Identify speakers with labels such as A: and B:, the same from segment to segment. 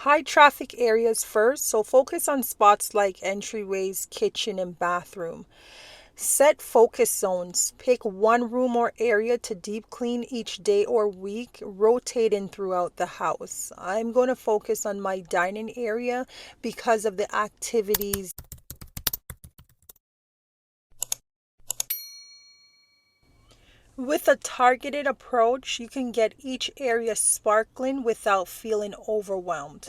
A: High traffic areas first, so focus on spots like entryways, kitchen, and bathroom. Set focus zones. Pick one room or area to deep clean each day or week, rotating throughout the house. I'm going to focus on my dining area because of the activities. With a targeted approach, you can get each area sparkling without feeling overwhelmed.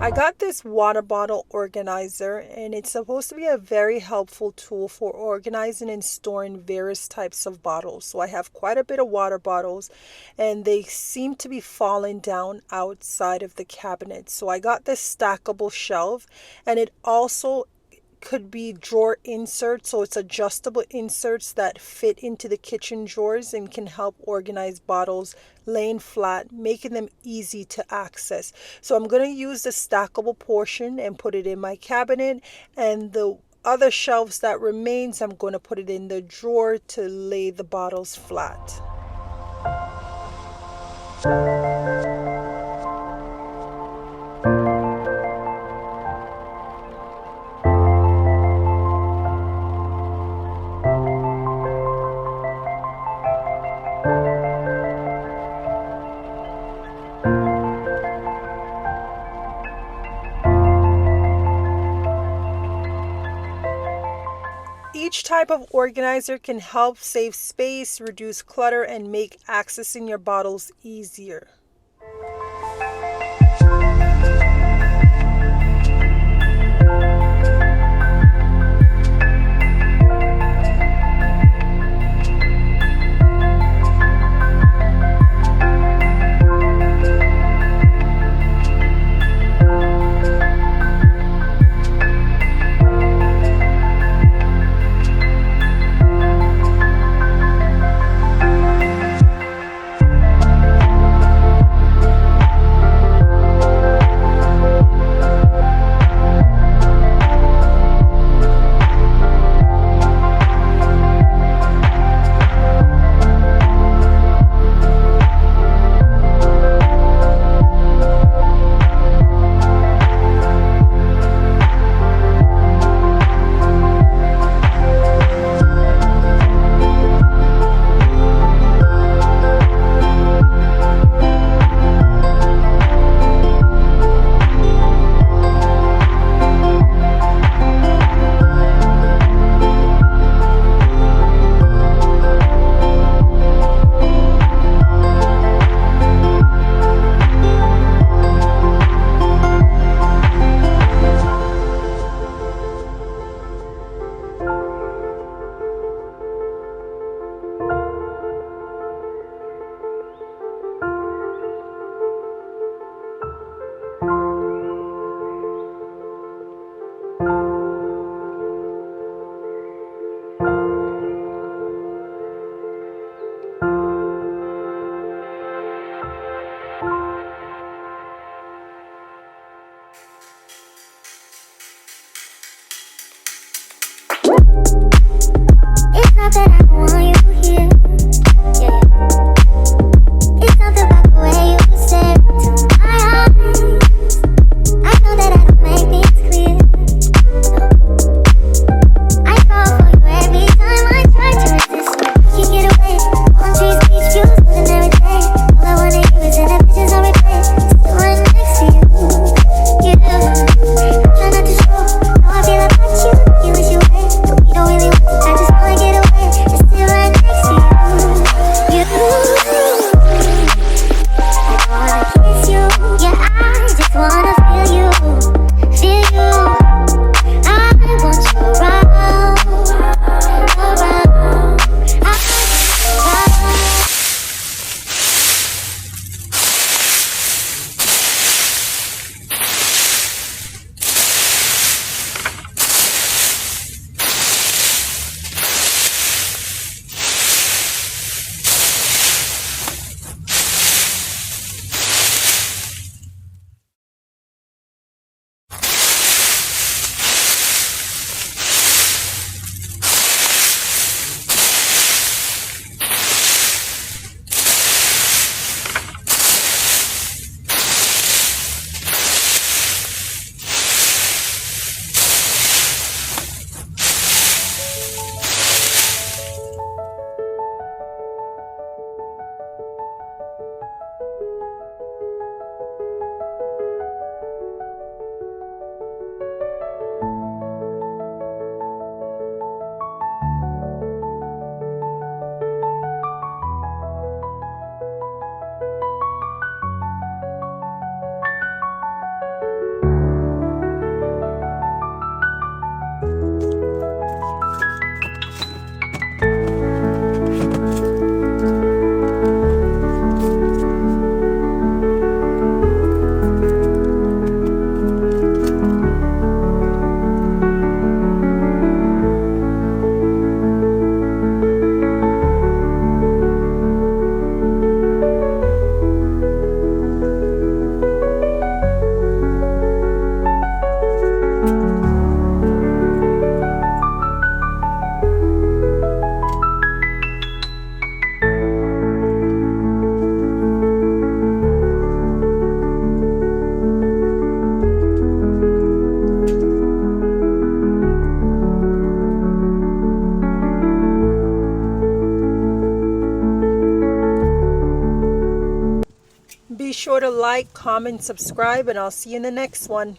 A: I got this water bottle organizer, and it's supposed to be a very helpful tool for organizing and storing various types of bottles. So I have quite a bit of water bottles, and they seem to be falling down outside of the cabinet. So I got this stackable shelf, and it also could be drawer inserts, so it's adjustable inserts that fit into the kitchen drawers and can help organize bottles laying flat, making them easy to access. So I'm going to use the stackable portion and put it in my cabinet, and the other shelves that remains, I'm going to put it in the drawer to lay the bottles flat. Each type of organizer can help save space, reduce clutter, and make accessing your bottles easier.
B: It's not that I don't want you here. Yeah. It's something about the way you stare into my eyes. I know that I don't make things clear. No. I fall for you every time I try to resist. You get away. Palm trees, beach views, ordinary day. All I wanna hear is in the pictures on replay. Still right next to you. You do. I'm trying not to show how I feel about you. You wish you were, but we don't really want to. I just wanna get away. It's still right.
A: Be sure to like, comment, subscribe, and I'll see you in the next one.